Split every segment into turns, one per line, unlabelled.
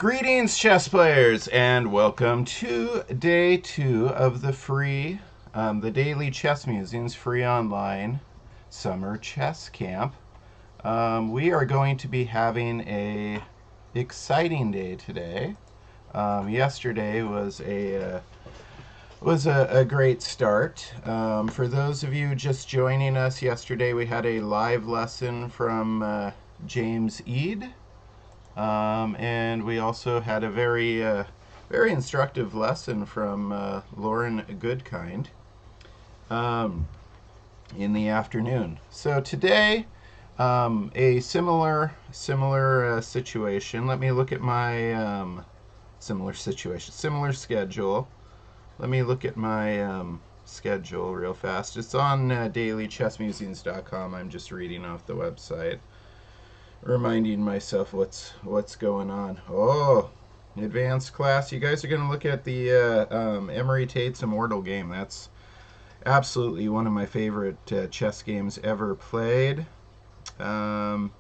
Greetings, chess players, and welcome to day 2 of the daily Chess Musings free online summer chess camp. We are going to be having a exciting day today. Yesterday was a great start. For those of you just joining us, yesterday we had a live lesson from James Eade. And we also had a very instructive lesson from Lauren Goodkind in the afternoon. So today, a similar situation. Let me look at my similar schedule. Let me look at my schedule real fast. It's on dailychessmusings.com. I'm just reading off the website, reminding myself what's going on. Oh, advanced class. You guys are going to look at the Emery Tate's Immortal game. That's absolutely one of my favorite chess games ever played. And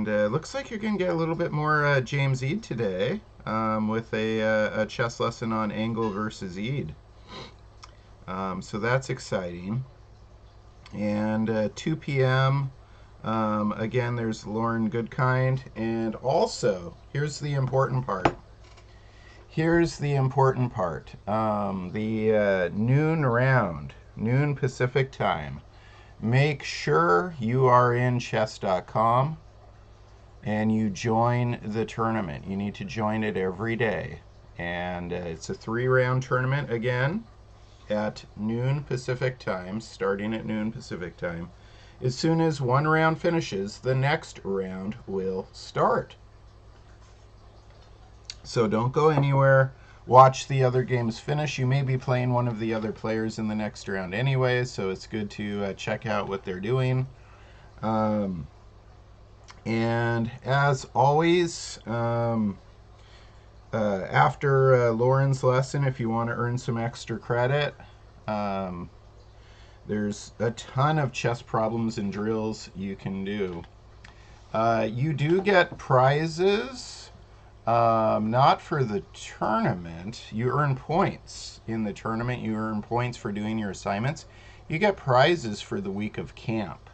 looks like you're going to get a little bit more James Eade today with a chess lesson on Angle versus Eade. So that's exciting. And 2 p.m. Again, there's Lauren Goodkind, and also, here's the important part. The noon round, noon Pacific time. Make sure you are in chess.com and you join the tournament. You need to join it every day. And it's a 3-round tournament again at noon Pacific time, starting at noon Pacific time. As soon as one round finishes, the next round will start. So don't go anywhere. Watch the other games finish. You may be playing one of the other players in the next round anyway, so it's good to check out what they're doing. And as always, after Lauren's lesson, if you want to earn some extra credit, there's a ton of chess problems and drills you can do. You do get prizes, not for the tournament. You earn points in the tournament. You earn points for doing your assignments. You get prizes for the week of camp.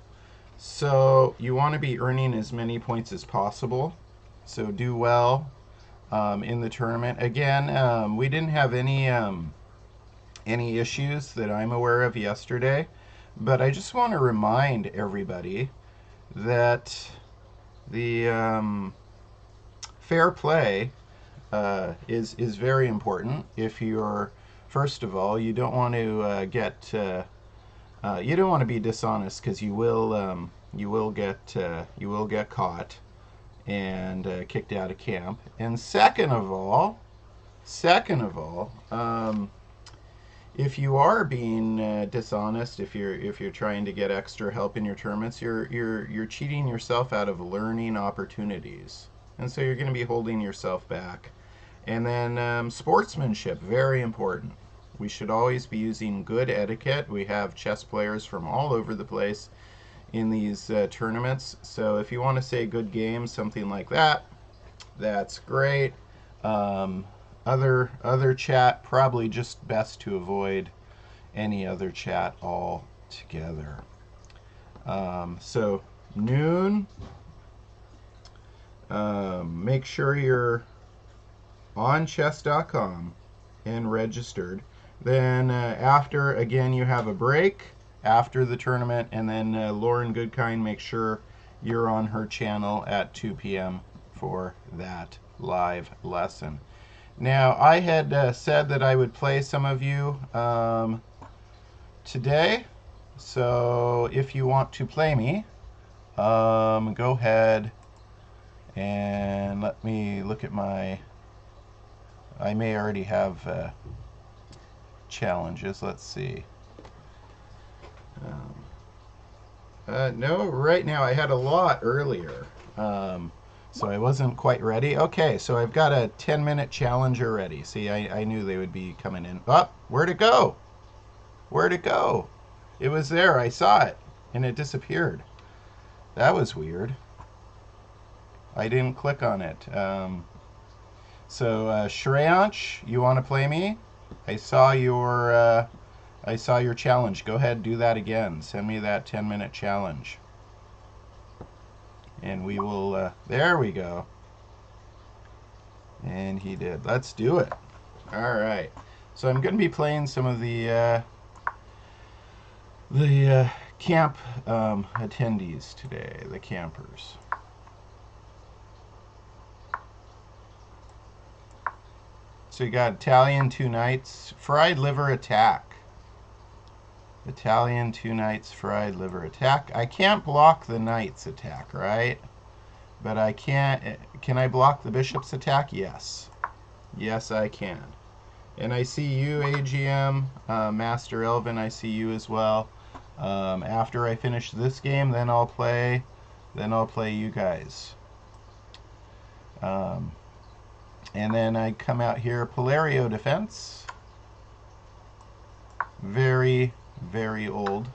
So you want to be earning as many points as possible. So do well in the tournament. Again, we didn't have any issues that I'm aware of yesterday, but I just want to remind everybody that the fair play is very important. If you're, first of all, you don't want to you don't want to be dishonest, because you will get caught and kicked out of camp. And second of all, if you are being dishonest, if you're trying to get extra help in your tournaments, you're cheating yourself out of learning opportunities, and so you're going to be holding yourself back. And then sportsmanship, very important. We should always be using good etiquette. We have chess players from all over the place in these tournaments, so if you want to say good game, something like that, that's great. Other chat, probably just best to avoid any other chat altogether. So noon, make sure you're on chess.com and registered. Then after, again, you have a break after the tournament, and then Lauren Goodkind, make sure you're on her channel at 2 p.m. for that live lesson. Now, I had said that I would play some of you today, so if you want to play me, go ahead and let me look at my, I may already have challenges. Let's see. No, right now I had a lot earlier. So I wasn't quite ready. Okay, so I've got a 10-minute challenge already. See, I knew they would be coming in. Oh, where'd it go? Where'd it go? It was there. I saw it, and it disappeared. That was weird. I didn't click on it. So Shreyansh, you want to play me? I saw your challenge. Go ahead, do that again. Send me that 10-minute challenge. And we will, there we go. And he did. Let's do it. All right. So I'm going to be playing some of the camp attendees today, the campers. So you got Italian 2 Knights, fried liver attack. Italian 2 Knights, fried liver attack. I can't block the Knight's attack, right? But I can I block the Bishop's attack? Yes. Yes, I can. And I see you, AGM, Master Elvin, I see you as well. After I finish this game, then I'll play you guys. And then I come out here, Polario Defense. Very, very old.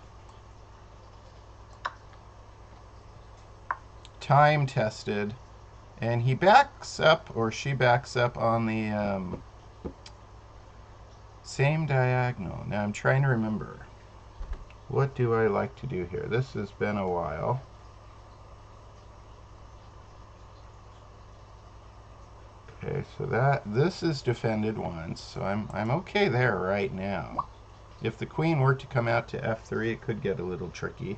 Time tested. And he backs up, or she backs up on the same diagonal. Now I'm trying to remember. What do I like to do here? This has been a while. Okay, so this is defended once, so I'm okay there right now. If the queen were to come out to f3, it could get a little tricky.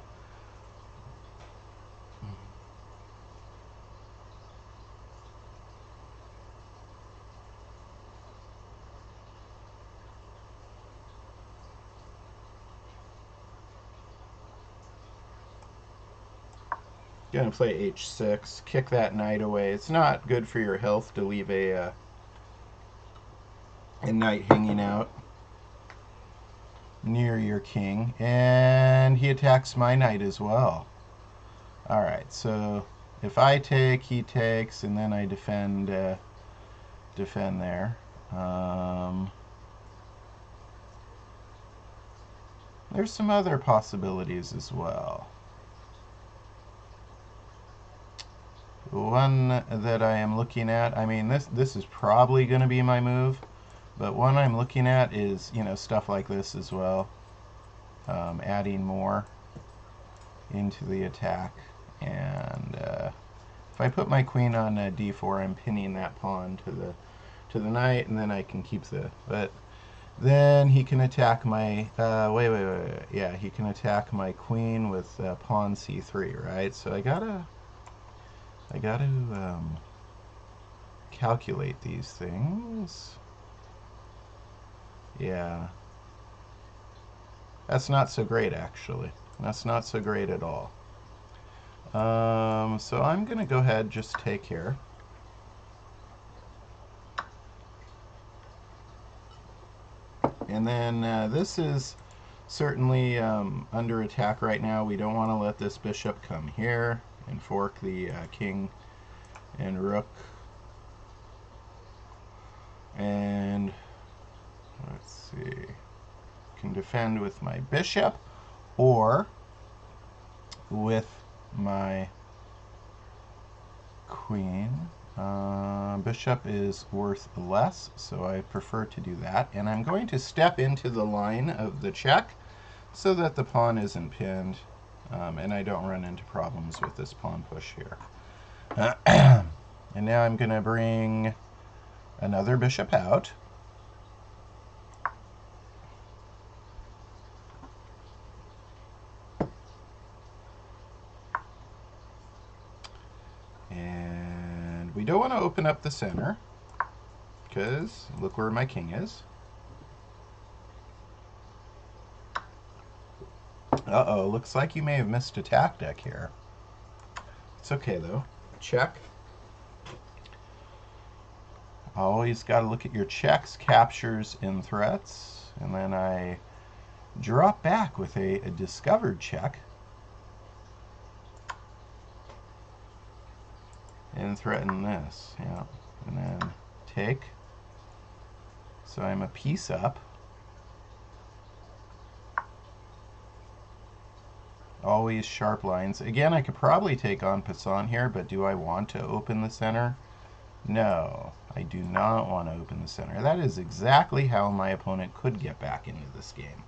Gonna play h6, kick that knight away. It's not good for your health to leave a knight hanging out near your king. And he attacks my knight as well. Alright, so if I take, he takes, and then I defend there. There's some other possibilities as well. One that I am looking at, I mean, this is probably going to be my move, but one I'm looking at is, you know, stuff like this as well. Adding more into the attack. And if I put my queen on d4, I'm pinning that pawn to the knight, and then I can keep the... But then he can attack my... wait. Yeah, he can attack my queen with pawn c3, right? So I gotta calculate these things. Yeah. That's not so great, actually. That's not so great at all. So I'm going to go ahead and just take here. And then this is certainly under attack right now. We don't want to let this bishop come here and fork the king and rook. And let's see, can defend with my bishop or with my queen. Bishop is worth less, so I prefer to do that. And I'm going to step into the line of the check so that the pawn isn't pinned. And I don't run into problems with this pawn push here. And now I'm going to bring another bishop out. And we don't want to open up the center, because look where my king is. Uh-oh, looks like you may have missed a tactic here. It's okay, though. Check. Always got to look at your checks, captures, and threats. And then I drop back with a discovered check. And threaten this, yeah. And then take. So I'm a piece up. Always sharp lines. Again, I could probably take en passant here, but do I want to open the center? No, I do not want to open the center. That is exactly how my opponent could get back into this game.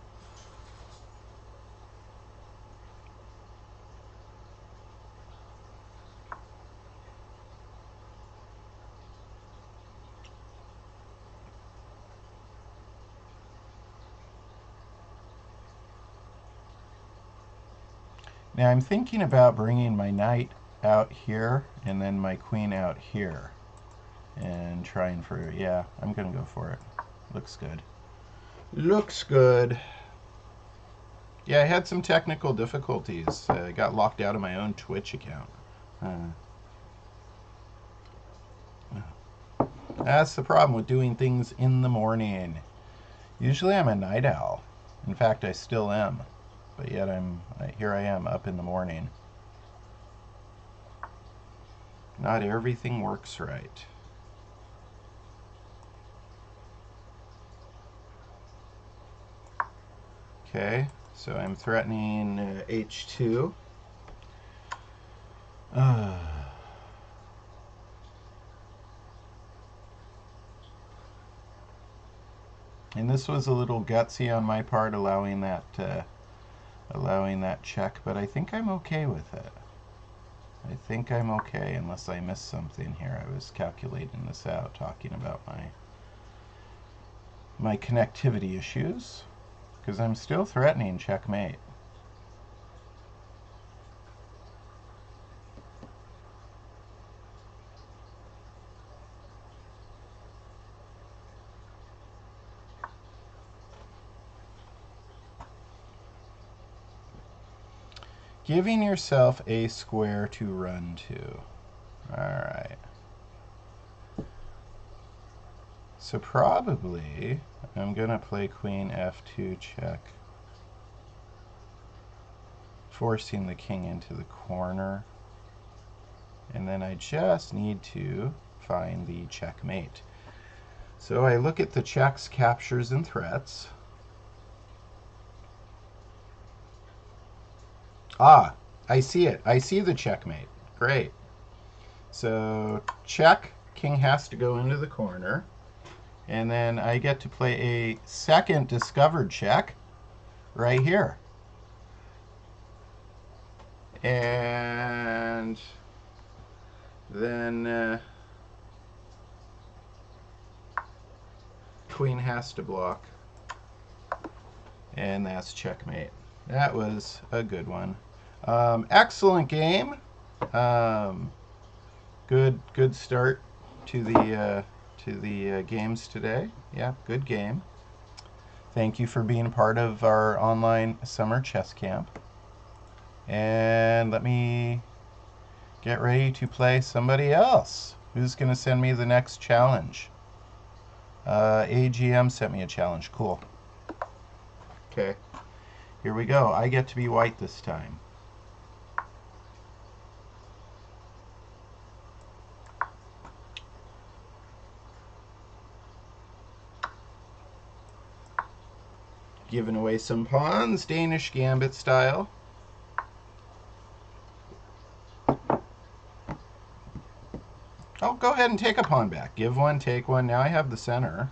Now I'm thinking about bringing my knight out here and then my queen out here and trying for, yeah, I'm gonna go for it. Looks good. Looks good. Yeah, I had some technical difficulties. I got locked out of my own Twitch account. That's the problem with doing things in the morning. Usually I'm a night owl. In fact, I still am. But yet here I am up in the morning. Not everything works right. Okay, so I'm threatening h2. And this was a little gutsy on my part, allowing that check, but I think I'm okay with it. I think I'm okay, unless I missed something here. I was calculating this out, talking about my connectivity issues, because I'm still threatening checkmate. Giving yourself a square to run to. Alright. So probably I'm going to play queen f2 check, forcing the king into the corner. And then I just need to find the checkmate. So I look at the checks, captures, and threats. Ah, I see it. I see the checkmate. Great. So check, king has to go into the corner. And then I get to play a second discovered check right here. And then queen has to block. And that's checkmate. That was a good one. Excellent game. Good start to the games today. Yeah, good game. Thank you for being part of our online summer chess camp. And let me get ready to play somebody else. Who's going to send me the next challenge? AGM sent me a challenge. Cool. Okay. Here we go. I get to be white this time. Giving away some pawns, Danish Gambit style. Oh, go ahead and take a pawn back. Give one, take one. Now I have the center.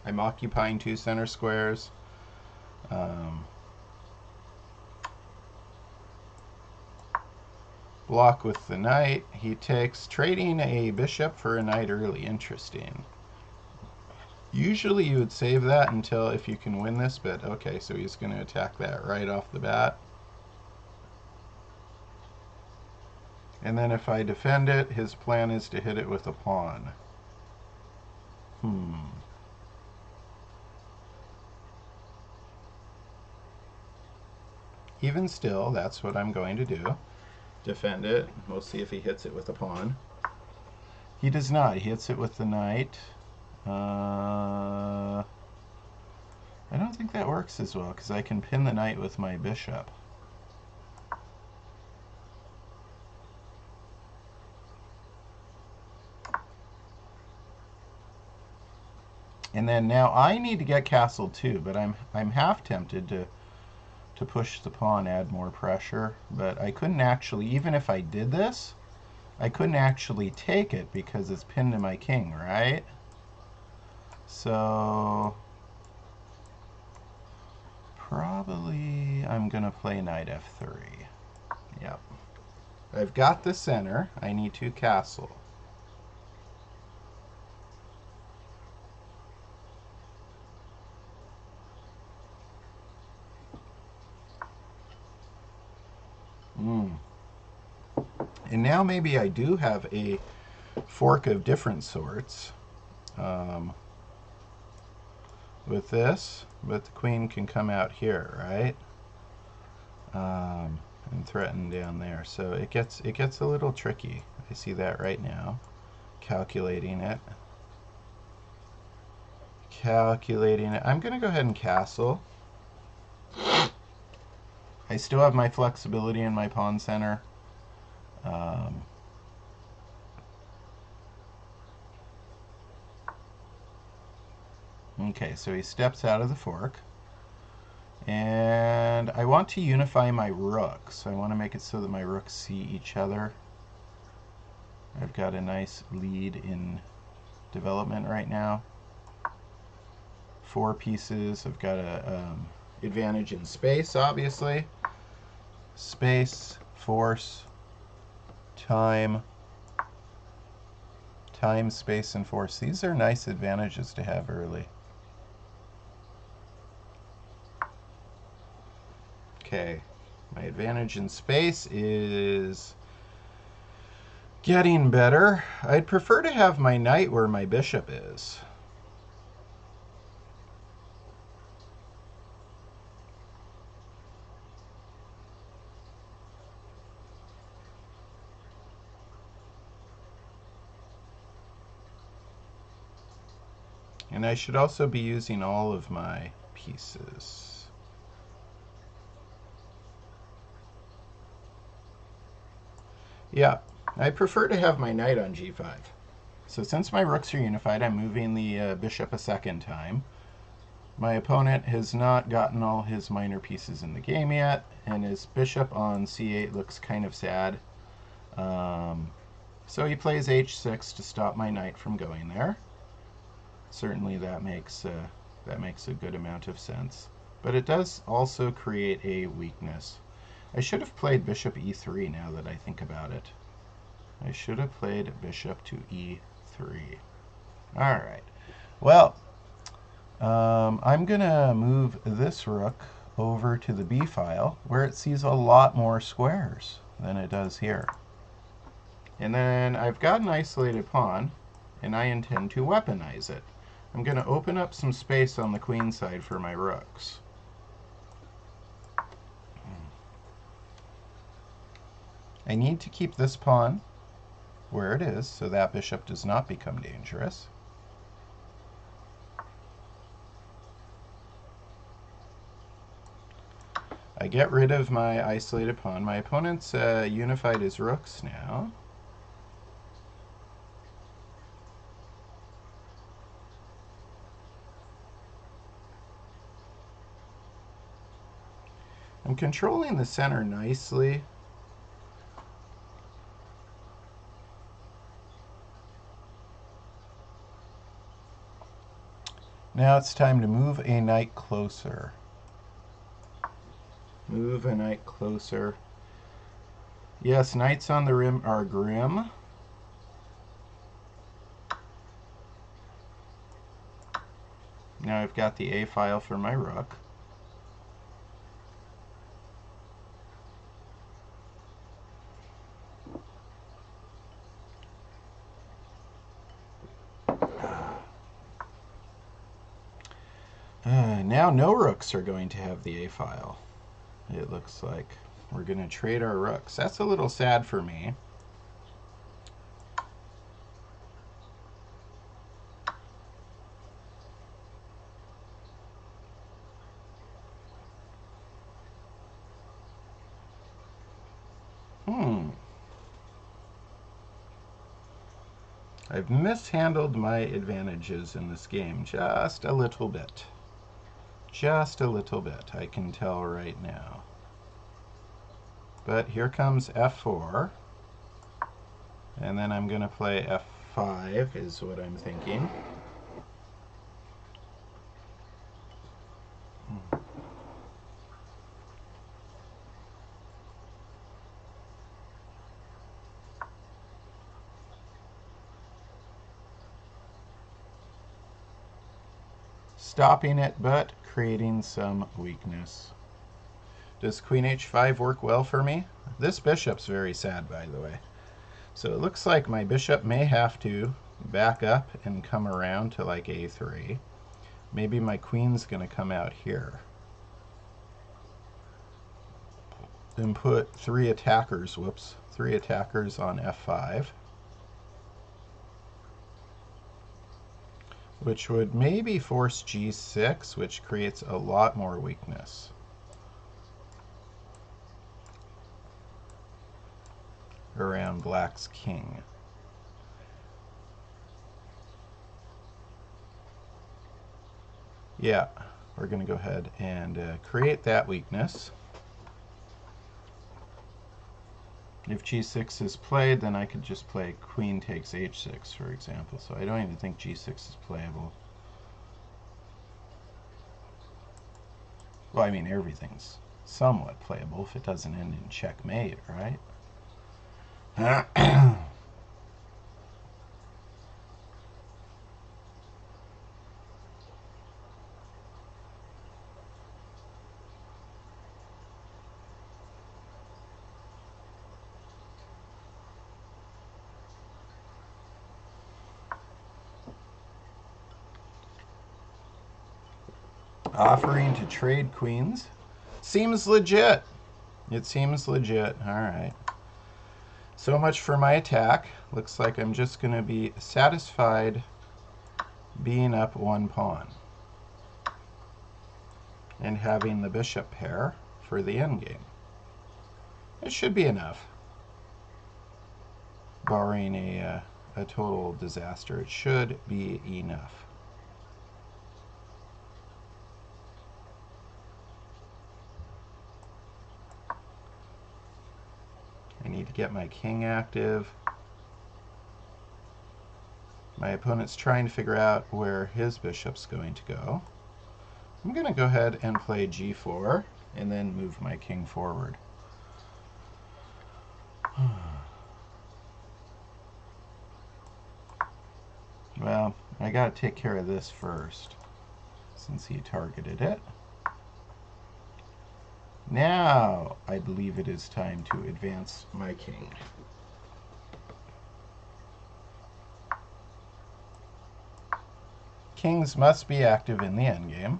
I'm occupying 2 center squares. Block with the knight. He takes, trading a bishop for a knight early. Interesting. Usually you would save that until if you can win this, but okay, so he's going to attack that right off the bat. And then if I defend it, his plan is to hit it with a pawn. Even still, that's what I'm going to do. Defend it. We'll see if he hits it with a pawn. He does not. He hits it with the knight. I don't think that works as well, because I can pin the knight with my bishop. And then now I need to get castle too, but I'm half tempted to to push the pawn, add more pressure, but I couldn't actually, even if I did this, I couldn't actually take it because it's pinned to my king, right? So probably I'm gonna play knight f3. Yep. I've got the center. I need to castle. And now maybe I do have a fork of different sorts with this, but the queen can come out here, right? And threaten down there. So it gets a little tricky. I see that right now. Calculating it. I'm going to go ahead and castle. I still have my flexibility in my pawn center. Okay, so he steps out of the fork. And I want to unify my rooks. I want to make it so that my rooks see each other. I've got a nice lead in development right now. 4 pieces. I've got a advantage in space, obviously. Space, force, time, space, and force. These are nice advantages to have early. Okay, my advantage in space is getting better. I'd prefer to have my knight where my bishop is. And I should also be using all of my pieces. Yeah, I prefer to have my knight on g5. So since my rooks are unified, I'm moving the bishop a second time. My opponent has not gotten all his minor pieces in the game yet, and his bishop on c8 looks kind of sad. So he plays h6 to stop my knight from going there. Certainly that makes a good amount of sense. But it does also create a weakness. I should have played bishop e3 now that I think about it. I should have played bishop to e3. Alright. Well, I'm going to move this rook over to the b file where it sees a lot more squares than it does here. And then I've got an isolated pawn, and I intend to weaponize it. I'm going to open up some space on the queen side for my rooks. I need to keep this pawn where it is so that bishop does not become dangerous. I get rid of my isolated pawn. My opponent's unified his rooks now. I'm controlling the center nicely. Now it's time to move a knight closer. Move a knight closer. Yes, knights on the rim are grim. Now I've got the A file for my rook. Now no rooks are going to have the A file. It looks like we're going to trade our rooks. That's a little sad for me. I've mishandled my advantages in this game just a little bit. Just a little bit, I can tell right now. But here comes f4. And then I'm going to play f5 is what I'm thinking. Stopping it, but creating some weakness. Does queen h5 work well for me? This bishop's very sad, by the way. So it looks like my bishop may have to back up and come around to like a3. Maybe my queen's going to come out here. Then put three attackers on f5. Which would maybe force g6, which creates a lot more weakness. Around black's king. Yeah, we're going to go ahead and create that weakness. If g6 is played, then I could just play queen takes h6, for example. So I don't even think g6 is playable. Well, I mean, everything's somewhat playable if it doesn't end in checkmate, right? Offering to trade queens. Seems legit. It seems legit. All right. So much for my attack. Looks like I'm just going to be satisfied being up one pawn and having the bishop pair for the endgame. It should be enough. Barring a total disaster, it should be enough. I need to get my king active. My opponent's trying to figure out where his bishop's going to go. I'm going to go ahead and play g4 and then move my king forward. Well, I got to take care of this first since he targeted it. Now, I believe it is time to advance my king. Kings must be active in the endgame.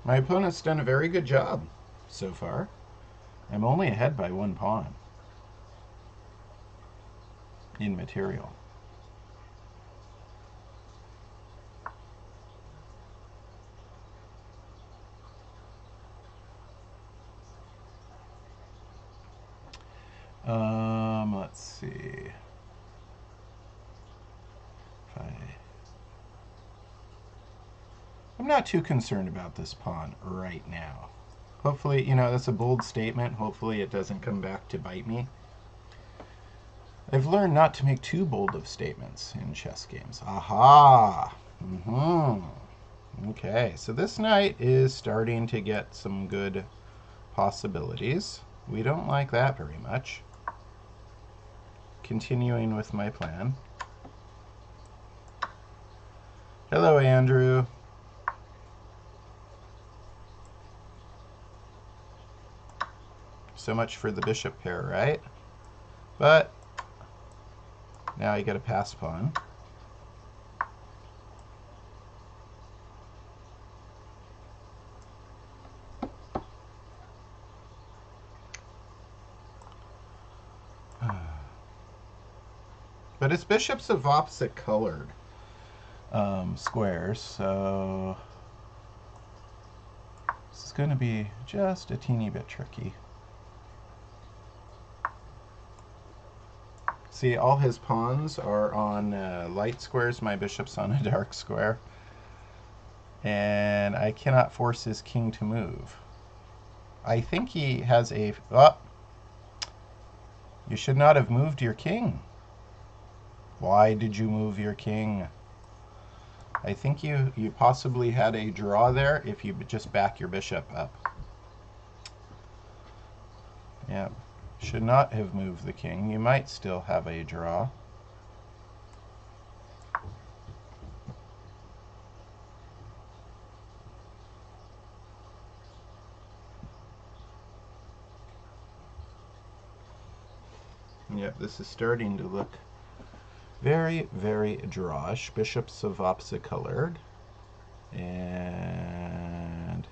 My opponent's done a very good job so far. I'm only ahead by one pawn in material. Let's see. I'm not too concerned about this pawn right now. Hopefully, you know, that's a bold statement. Hopefully it doesn't come back to bite me. I've learned not to make too bold of statements in chess games. Aha! Okay, so this knight is starting to get some good possibilities. We don't like that very much. Continuing with my plan. Hello, Andrew. So much for the bishop pair, right? But now I get a pass pawn. But it's bishops of opposite colored squares, so this is going to be just a teeny bit tricky. See, all his pawns are on light squares. My bishop's on a dark square. And I cannot force his king to move. I think he has a... Oh! You should not have moved your king. Why did you move your king? I think you possibly had a draw there if you just back your bishop up. Yeah, should not have moved the king. You might still have a draw. Yep, this is starting to look very, very drawish. Bishops of opposite colored. And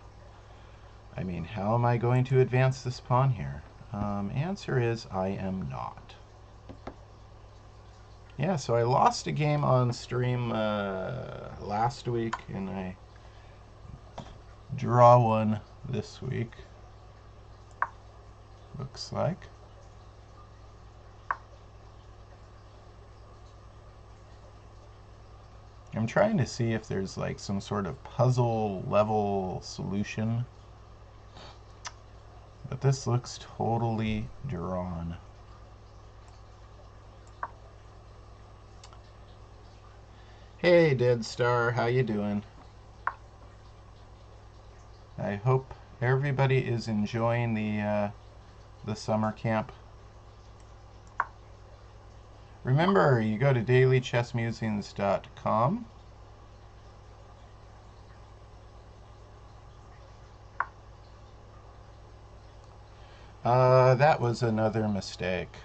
I mean, how am I going to advance this pawn here? Answer is I am not. Yeah, so I lost a game on stream last week, and I draw one this week. Looks like. I'm trying to see if there's like some sort of puzzle level solution. But this looks totally drawn. Hey, Dead Star, how you doing? I hope everybody is enjoying the summer camp. Remember, you go to dailychessmusings.com. That was another mistake.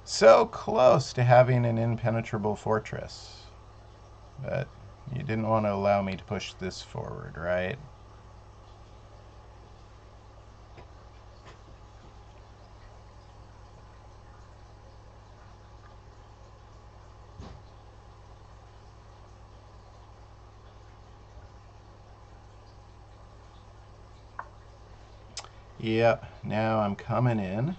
So close to having an impenetrable fortress. But you didn't want to allow me to push this forward, right? Yep, now I'm coming in.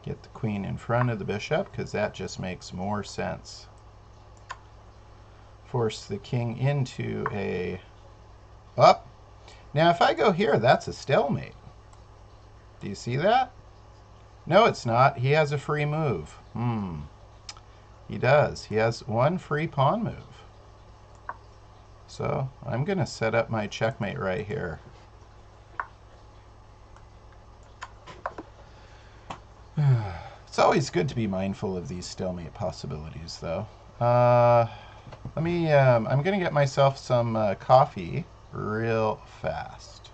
Get the queen in front of the bishop, because that just makes more sense. Force the king into a... Up. Now if I go here, that's a stalemate. Do you see that? No, it's not. He has a free move. He does. He has one free pawn move. So I'm going to set up my checkmate right here. It's always good to be mindful of these stalemate possibilities, though. Let me, I'm going to get myself some coffee real fast.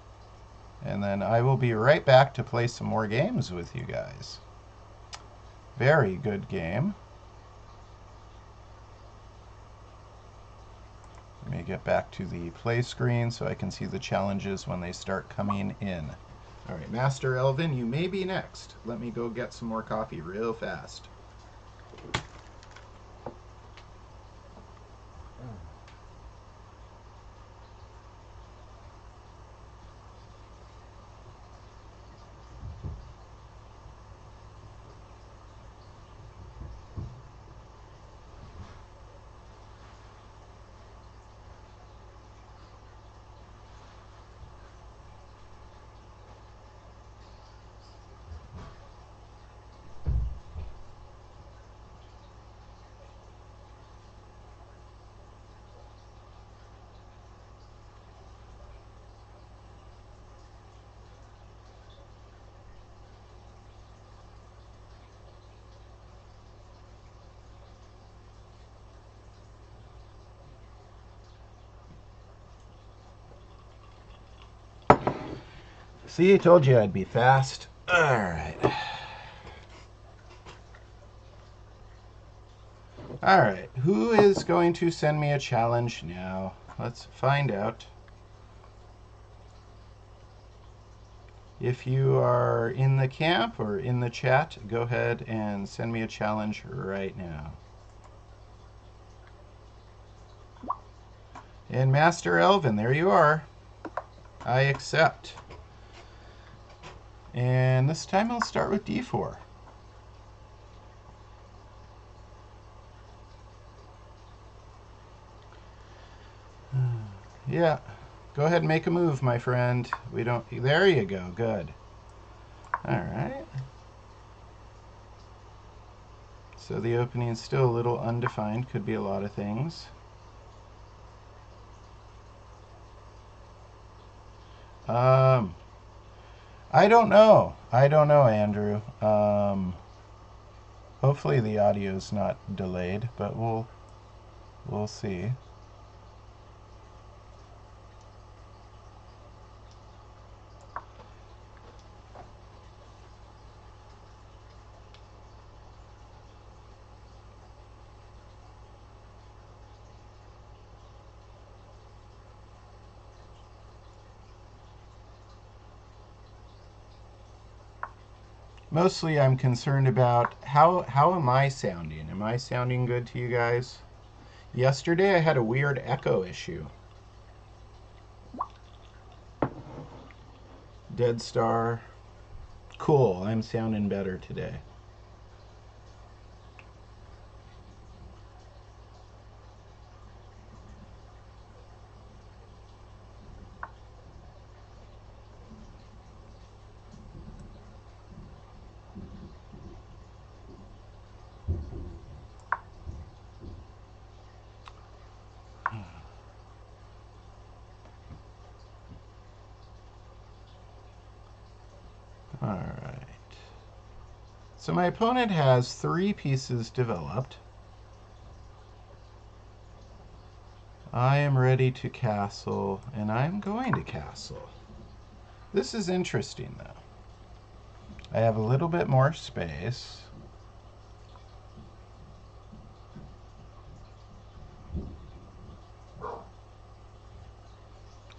And then I will be right back to play some more games with you guys. Very good game. Let me get back to the play screen so I can see the challenges when they start coming in. All right, Master Elvin, you may be next. Let me go get some more coffee real fast. See, I told you I'd be fast. All right. All right, who is going to send me a challenge now? Let's find out. If you are in the camp or in the chat, go ahead and send me a challenge right now. And Master Elvin, there you are. I accept. And this time I'll start with D4. Yeah, go ahead and make a move, my friend. We don't. There you go. Good. All right. So the opening is still a little undefined. Could be a lot of things. I don't know. I don't know, Andrew. Hopefully the audio is not delayed, but we'll see. Mostly I'm concerned about how am I sounding? Am I sounding good to you guys? Yesterday I had a weird echo issue. Dead Star. Cool, I'm sounding better today. Alright. So my opponent has 3 pieces developed. I am ready to castle, and I'm going to castle. This is interesting, though. I have a little bit more space.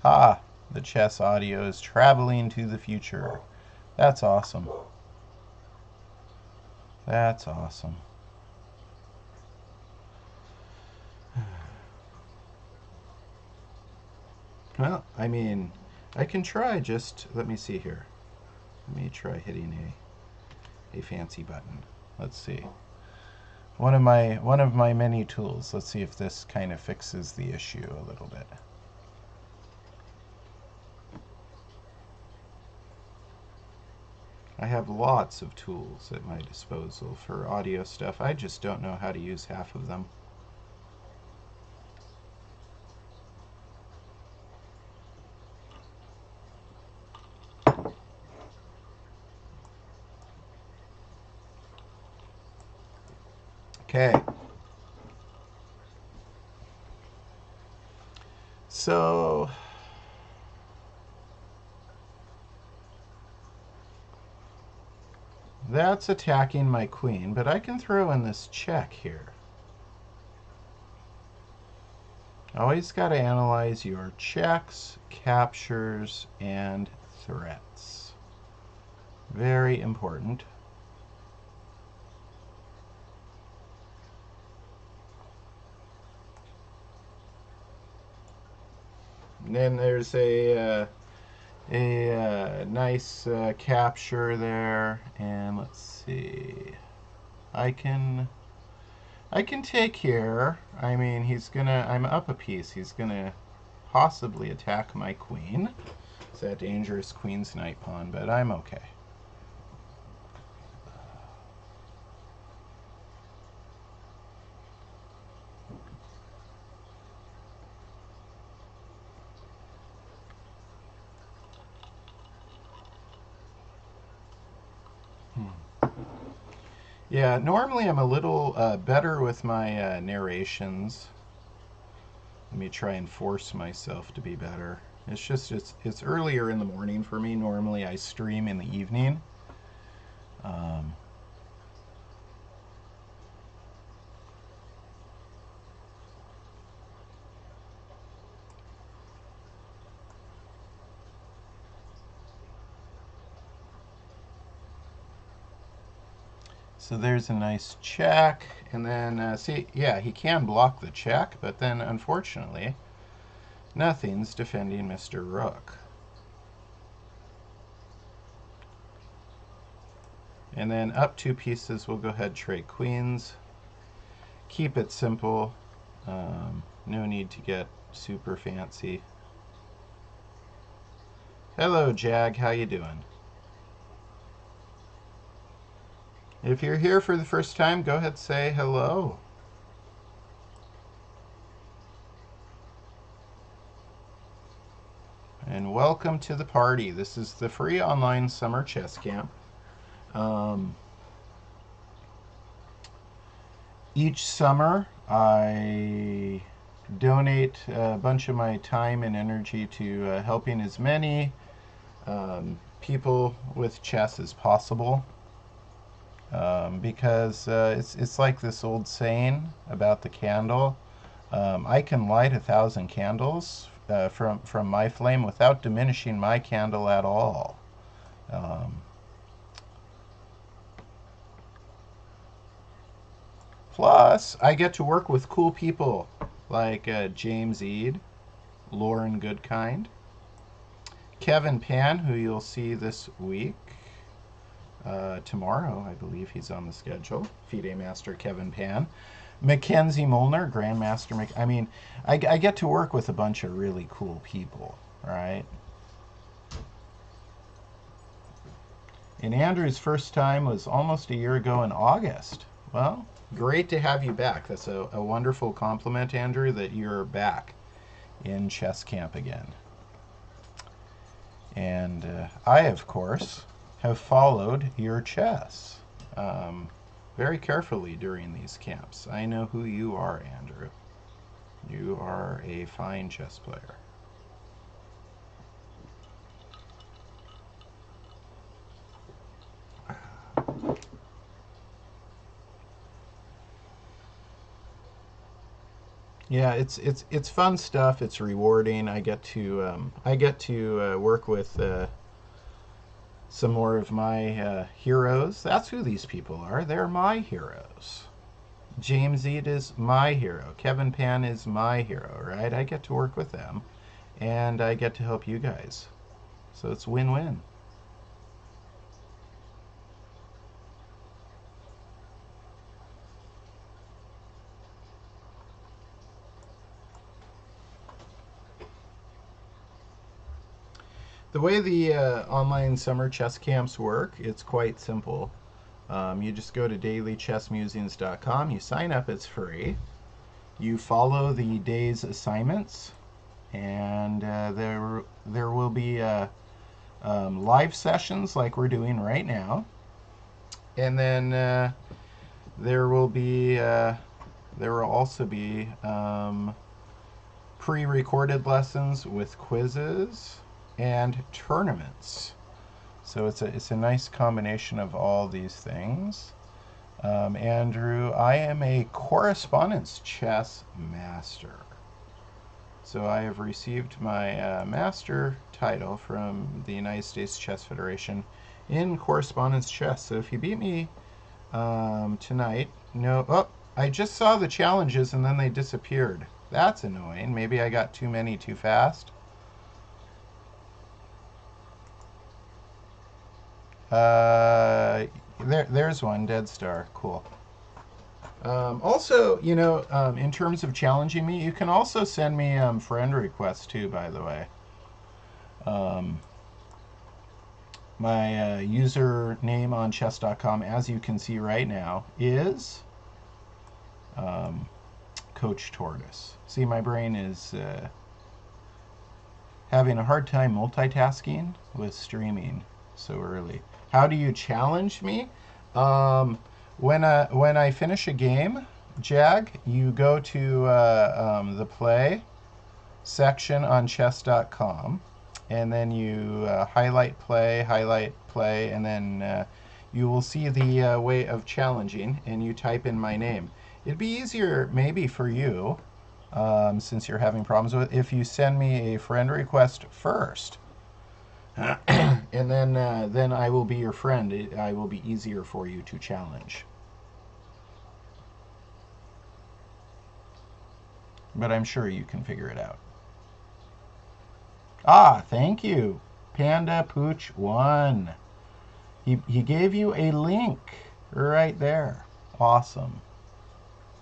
Ah, the chess audio is traveling to the future. That's awesome. That's awesome. Well, I mean, I can try just, let me see here. Let me try hitting a fancy button. Let's see. One of my many tools. Let's see if this kind of fixes the issue a little bit. I have lots of tools at my disposal for audio stuff. I just don't know how to use half of them. Okay. So that's attacking my queen, but I can throw in this check here. Always got to analyze your checks, captures, and threats. Very important. And then there's a nice capture there, and let's see. I can take here. I mean, I'm up a piece. He's gonna possibly attack my queen. It's that dangerous queen's knight pawn, but I'm okay. Yeah, normally I'm a little better with my narrations. Let me try and force myself to be better. It's just, it's earlier in the morning for me. Normally I stream in the evening. So there's a nice check, and then see, yeah, he can block the check, but then unfortunately, nothing's defending Mr. Rook. And then up 2 pieces, we'll go ahead trade queens. Keep it simple. No need to get super fancy. Hello, Jag. How you doing? If you're here for the first time, go ahead and say hello. And welcome to the party. This is the free online summer chess camp. Each summer, I donate a bunch of my time and energy to helping as many people with chess as possible. Because it's like this old saying about the candle. I can light 1,000 candles from my flame without diminishing my candle at all. Plus, I get to work with cool people like James Eade, Lauren Goodkind, Kevin Pan, who you'll see this week. Tomorrow, I believe he's on the schedule. FIDE Master Kevin Pan. Mackenzie Molnar, Grandmaster. I mean, I get to work with a bunch of really cool people, right? And Andrew's first time was almost a year ago in August. Well, great to have you back. That's a wonderful compliment, Andrew, that you're back in chess camp again. And I, of course, have followed your chess very carefully during these camps. I know who you are, Andrew. You are a fine chess player. Yeah, it's fun stuff. It's rewarding. I get to work with some more of my heroes. That's who these people are. They're my heroes. James Eade is my hero. Kevin Pan is my hero, right? I get to work with them, and I get to help you guys. So it's win-win. The way the online summer chess camps work, it's quite simple. You just go to dailychessmusings.com, you sign up, it's free. You follow the day's assignments, and there will be live sessions like we're doing right now. And then there will also be pre-recorded lessons with quizzes and tournaments. So it's a nice combination of all these things. Andrew, I am a correspondence chess master. So I have received my master title from the United States Chess Federation in correspondence chess. So if you beat me tonight, I just saw the challenges and then they disappeared. That's annoying. Maybe I got too many too fast. There's one, Dead Star. Cool. Also, in terms of challenging me, you can also send me friend requests too, by the way. My username on chess.com, as you can see right now, is Coach Tortoise. See, my brain is having a hard time multitasking with streaming so early. How do you challenge me? When I finish a game, Jag, you go to the play section on chess.com, and then you highlight play, and then you will see the way of challenging, and you type in my name. It'd be easier maybe for you, since you're having problems with it, if you send me a friend request first. And then I will be your friend. I will be easier for you to challenge. but I'm sure you can figure it out. Ah, thank you. Panda Pooch 1. He gave you a link right there. Awesome.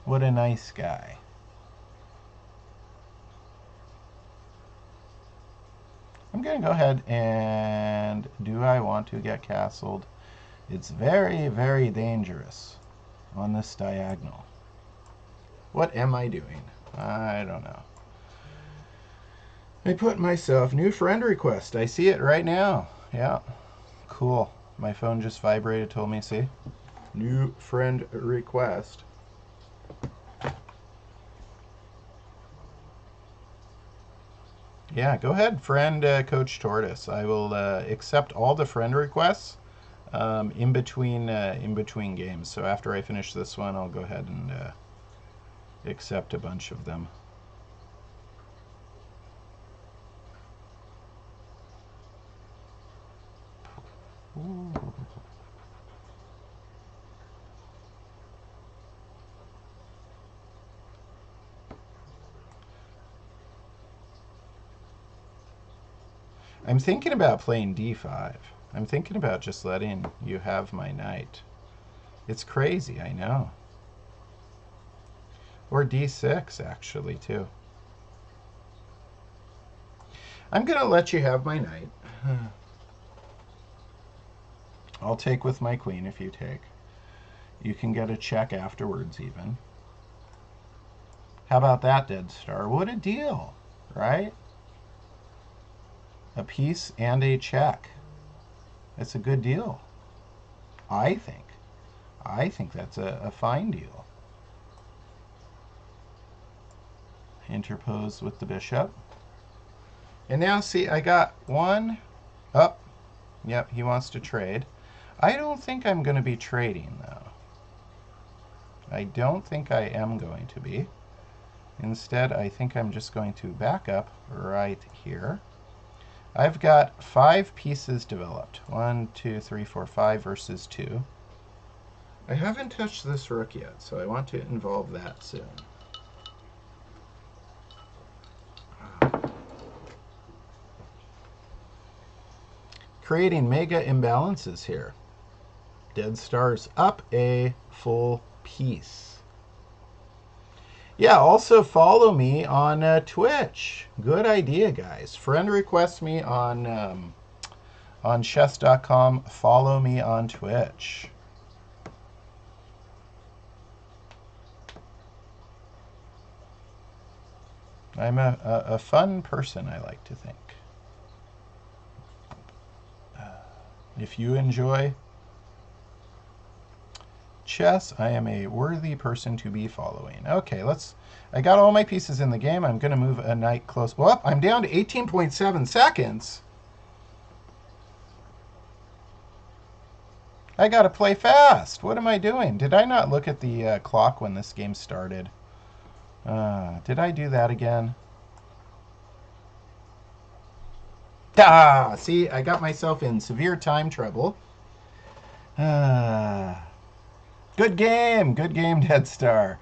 What a nice guy. I'm going to go ahead and do I want to get castled? It's very, very dangerous on this diagonal. What am I doing? I don't know. I put myself new friend request. I see it right now. Yeah. Cool. My phone just vibrated, told me, see? New friend request. Yeah, go ahead, friend Coach Tortoise. I will accept all the friend requests in between games. So after I finish this one, I'll go ahead and accept a bunch of them. Ooh. I'm thinking about playing d5. I'm thinking about just letting you have my knight. It's crazy, I know. Or d6, actually, too. I'm going to let you have my knight. I'll take with my queen if you take. You can get a check afterwards, even. How about that, Dead Star? What a deal, right? A piece and a check. It's a good deal, I think. I think that's a fine deal. Interpose with the bishop. And now, see, I got one up. Yep, he wants to trade. I don't think I'm going to be trading, though. I don't think I am going to be. Instead, I think I'm just going to back up right here. I've got 5 pieces developed. 1, 2, 3, 4, 5 versus 2. I haven't touched this rook yet, so I want to involve that soon. Creating mega imbalances here. Dead Star's up a full piece. Yeah, also follow me on Twitch. Good idea, guys. Friend request me on chess.com. Follow me on Twitch. I'm a fun person, I like to think. If you enjoy chess, I am a worthy person to be following. Okay, I got all my pieces in the game. I'm going to move a knight close. Well, I'm down to 18.7 seconds. I got to play fast. What am I doing? Did I not look at the clock when this game started? Did I do that again? Ah, see, I got myself in severe time trouble. Good game, Dead Star.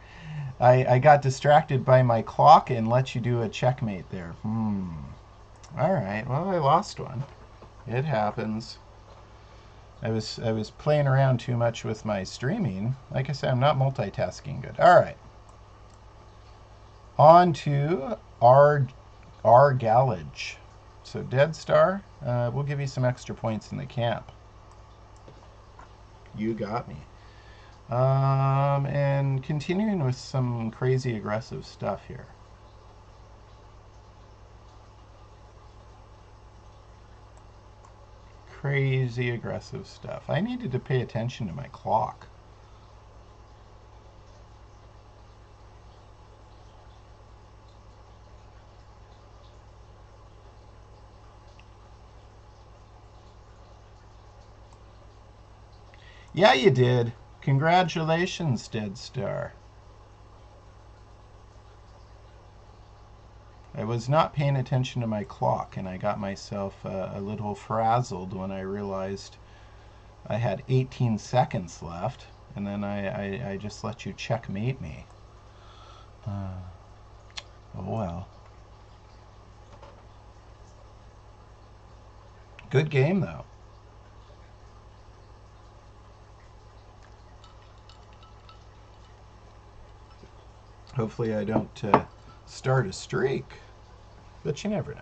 I got distracted by my clock and let you do a checkmate there. All right, well, I lost one. It happens. I was playing around too much with my streaming. Like I said, I'm not multitasking good. All right. On to our Gallage. So Dead Star, we'll give you some extra points in the camp. You got me. And continuing with some crazy aggressive stuff here. Crazy aggressive stuff. I needed to pay attention to my clock. Yeah, you did. Congratulations, Dead Star. I was not paying attention to my clock, and I got myself a little frazzled when I realized I had 18 seconds left, and then I just let you checkmate me. Oh well. Good game, though. Hopefully I don't start a streak, but you never know.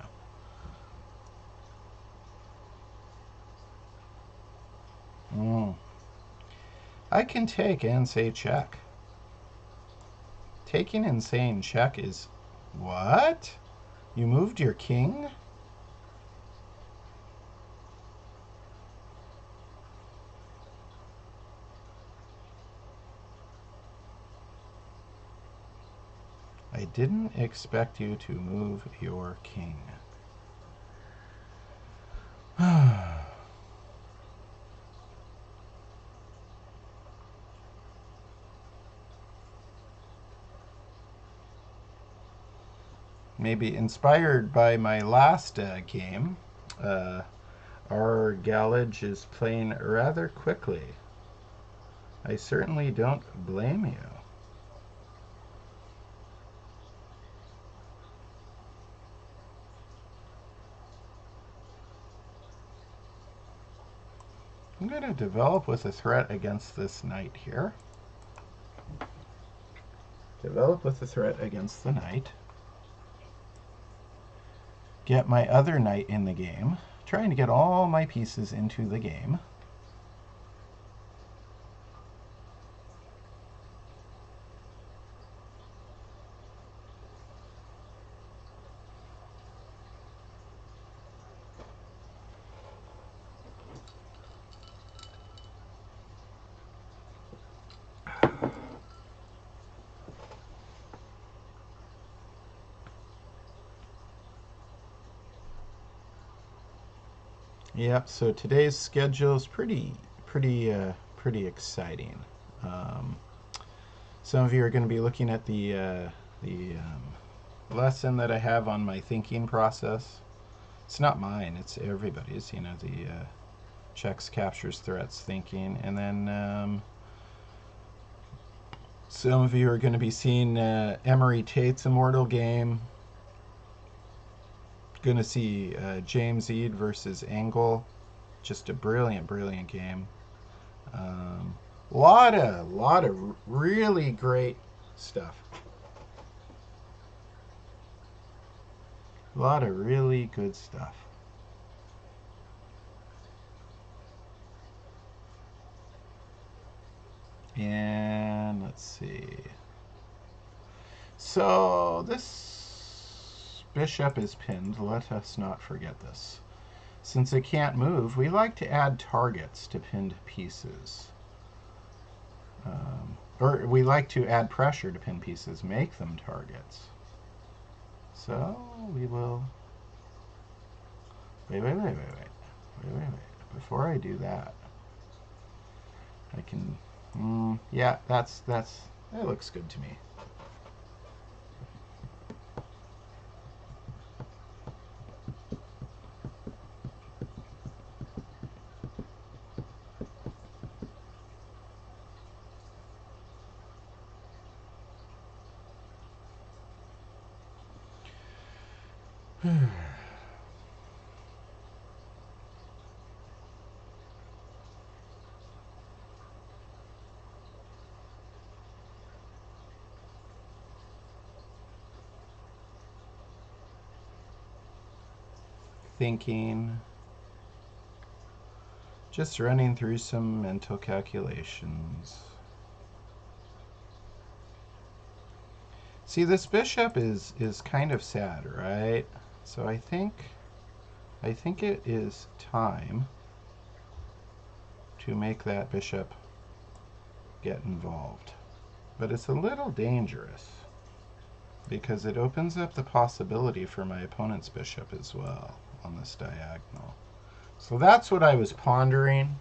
I can take and say check. Taking and saying check is... What? You moved your king? I didn't expect you to move your king. Maybe inspired by my last game, our Gallage is playing rather quickly. I certainly don't blame you. I'm going to develop with a threat against this knight here. Develop with a threat against the knight. Get my other knight in the game. Trying to get all my pieces into the game. Yep. So today's schedule is pretty exciting. Um, some of you are going to be looking at the lesson that I have on my thinking process. It's not mine; it's everybody's. You know, the checks, captures, threats, thinking, and then some of you are going to be seeing Emery Tate's Immortal Game. Going to see James Eade versus Engel. Just a brilliant game. Lot of really great stuff. A lot of really good stuff. And let's see. So this bishop is pinned. Let us not forget this. Since it can't move, we like to add targets to pinned pieces. Or we like to add pressure to pinned pieces, make them targets. So we will... Wait. Before I do that, I can... yeah, that looks good to me. Thinking, just running through some mental calculations. See, this bishop is kind of sad, right? So I think it is time to make that bishop get involved. But it's a little dangerous because it opens up the possibility for my opponent's bishop as well on this diagonal. So that's what I was pondering.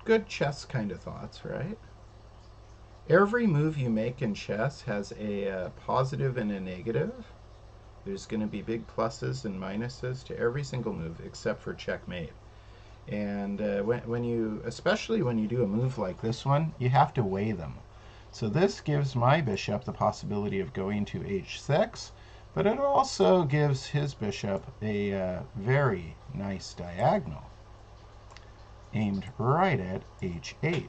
Good chess kind of thoughts, right? Every move you make in chess has a positive and a negative. There's going to be big pluses and minuses to every single move except for checkmate. And when you, especially when you do a move like this one, you have to weigh them. So this gives my bishop the possibility of going to h6, but it also gives his bishop a very nice diagonal aimed right at h8.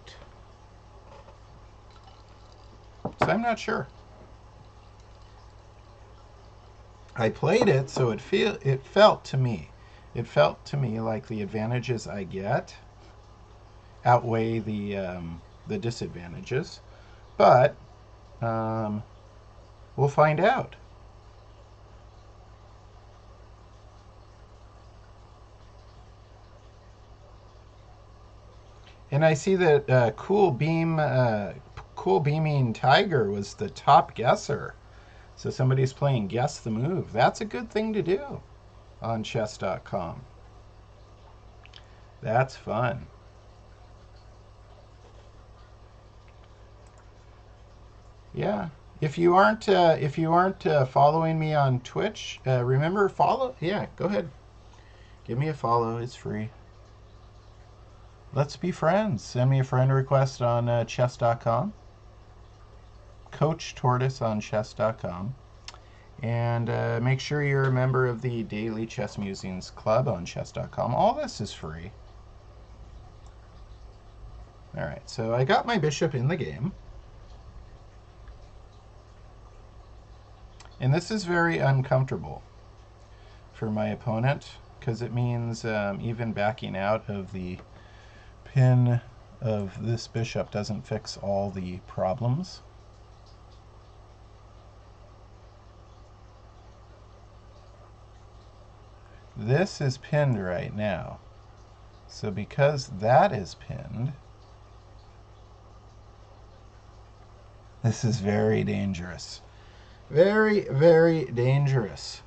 So I'm not sure. I played it so it felt to me like the advantages I get outweigh the disadvantages, but we'll find out. And I see that Cool Beaming Tiger was the top guesser. So somebody's playing Guess the Move. That's a good thing to do on chess.com. That's fun. Yeah. If you aren't following me on Twitch, remember follow. Yeah, go ahead. Give me a follow. It's free. Let's be friends. Send me a friend request on chess.com. Coach Tortoise on chess.com. And make sure you're a member of the Daily Chess Musings Club on chess.com. All this is free. All right, so I got my bishop in the game. And this is very uncomfortable for my opponent because it means even backing out of the pin of this bishop doesn't fix all the problems. This is pinned right now. So because that is pinned, this is very dangerous. Very, very dangerous.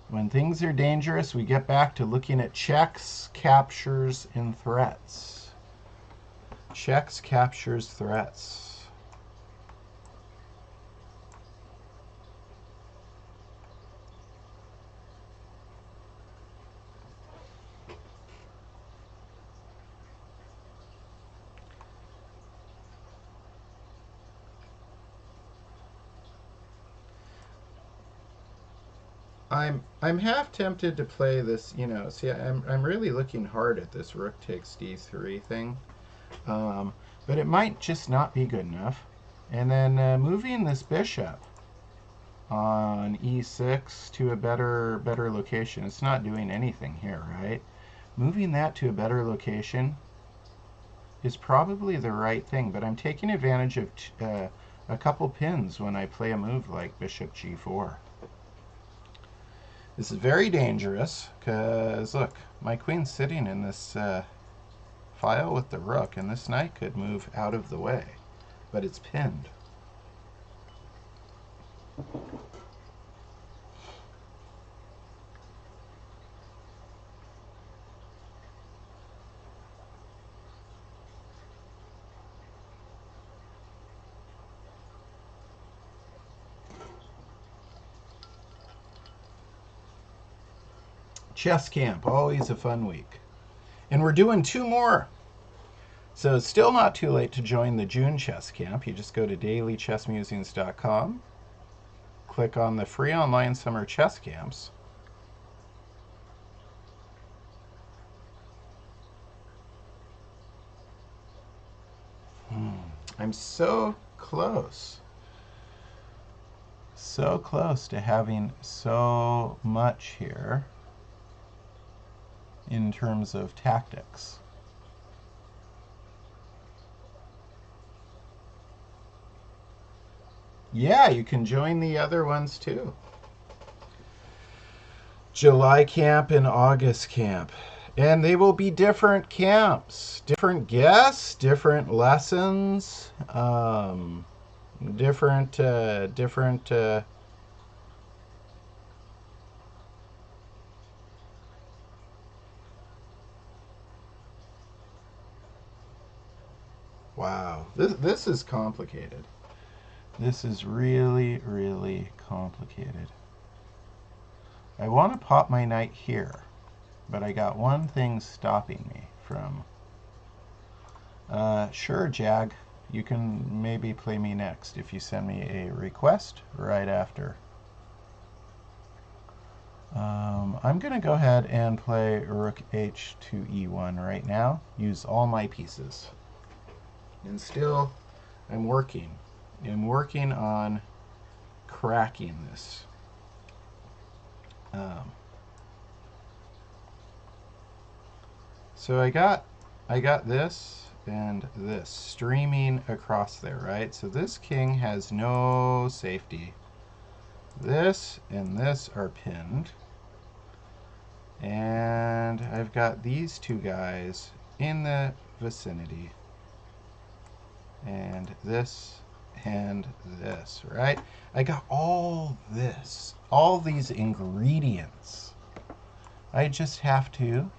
When things are dangerous, we get back to looking at checks, captures, and threats. Checks, captures, threats. I'm half tempted to play this, you know, see I'm really looking hard at this rook takes d3 thing. But it might just not be good enough. And then moving this bishop on e6 to a better location. It's not doing anything here, right? Moving that to a better location is probably the right thing, but I'm taking advantage of a couple pins when I play a move like bishop g4. This is very dangerous because, look, my queen's sitting in this file with the rook, and this knight could move out of the way, but it's pinned. Chess camp, always a fun week. And we're doing 2 more. So it's still not too late to join the June chess camp. You just go to dailychessmusings.com, click on the free online summer chess camps. I'm so close. So close to having so much here in terms of tactics. Yeah, you can join the other ones too. July camp and August camp. And they will be different camps, different guests, different lessons, different wow, this is complicated. This is really, really complicated. I want to pop my knight here, but I got one thing stopping me from... sure, Jag. You can maybe play me next if you send me a request right after. I'm going to go ahead and play Rook H to E1 right now. Use all my pieces. And still, I'm working. I'm working on cracking this. So I got this and this streaming across there, right? So this king has no safety. This and this are pinned. And I've got these two guys in the vicinity. And this, right? I got all this, all these ingredients. I just have to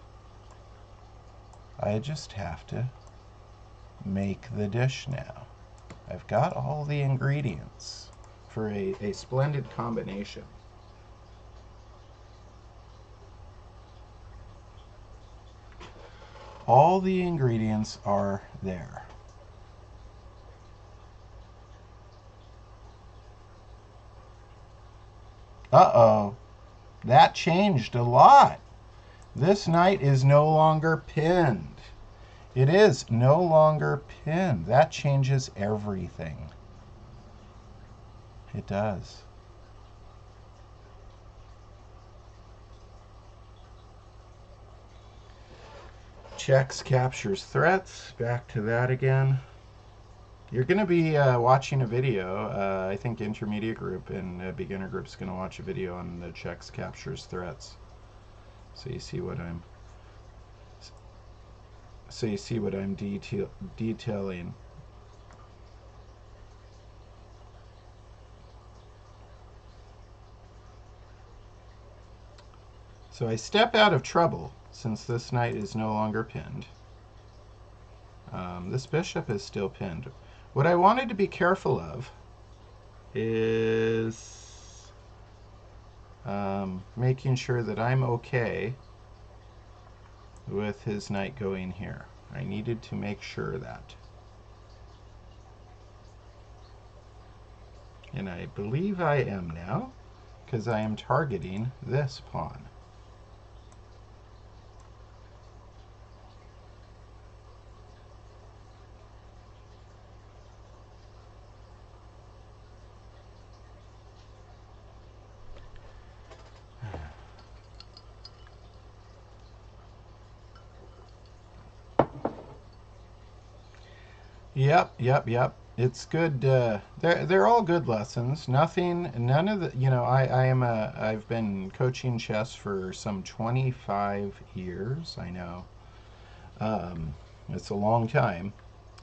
make the dish now. I've got all the ingredients for a splendid combination. All the ingredients are there. Uh-oh. That changed a lot. This knight is no longer pinned. It is no longer pinned. That changes everything. It does. Checks, captures, threats. Back to that again. You're going to be watching a video. I think intermediate group and beginner group is going to watch a video on the checks, captures, threats. So you see what I'm. Detailing. So I step out of trouble since this knight is no longer pinned. This bishop is still pinned. What I wanted to be careful of is making sure that I'm okay with his knight going here. I needed to make sure that. And I believe I am now, because I am targeting this pawn. Yep. It's good. They're all good lessons. None of the. I've been coaching chess for some 25 years. I know. It's a long time,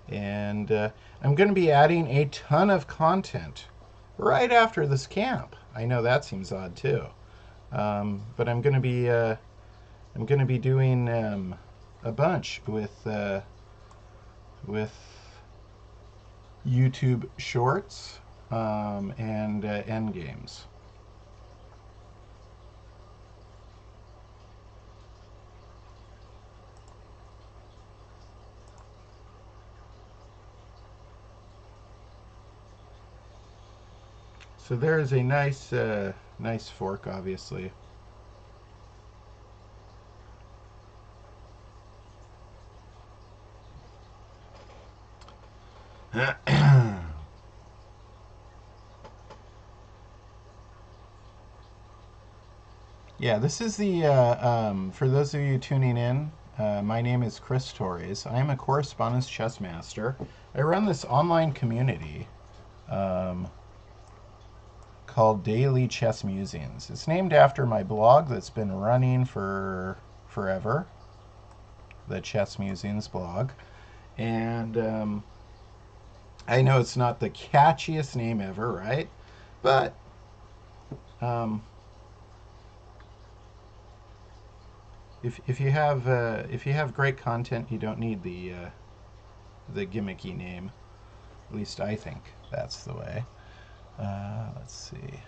and I'm going to be adding a ton of content right after this camp. I know that seems odd too, but I'm going to be doing a bunch with YouTube Shorts and end games. So there is a nice fork, obviously. Yeah, this is the, for those of you tuning in, my name is Chris Torres. I am a correspondence chess master. I run this online community called Daily Chess Musings. It's named after my blog that's been running for forever, the Chess Musings blog. And I know it's not the catchiest name ever, right? But if you have great content, you don't need the gimmicky name. At least I think that's the way. Let's see.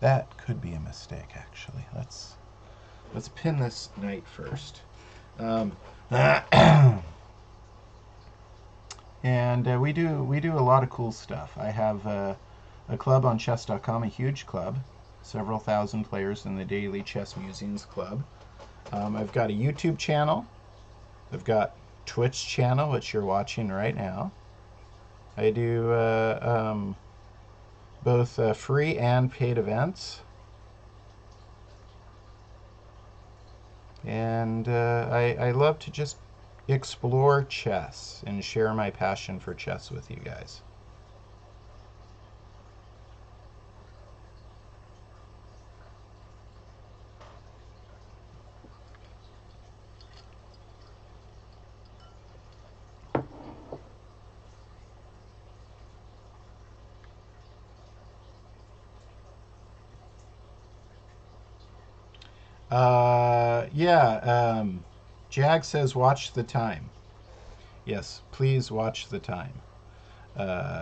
That could be a mistake, actually. Let's pin this knight first. And we do a lot of cool stuff. I have a club on chess.com, a huge club, several thousand players in the Daily Chess Musings Club. I've got a YouTube channel. I've got Twitch channel, which you're watching right now. I do both free and paid events. And I love to just explore chess and share my passion for chess with you guys. Jag says watch the time. Yes, please watch the time.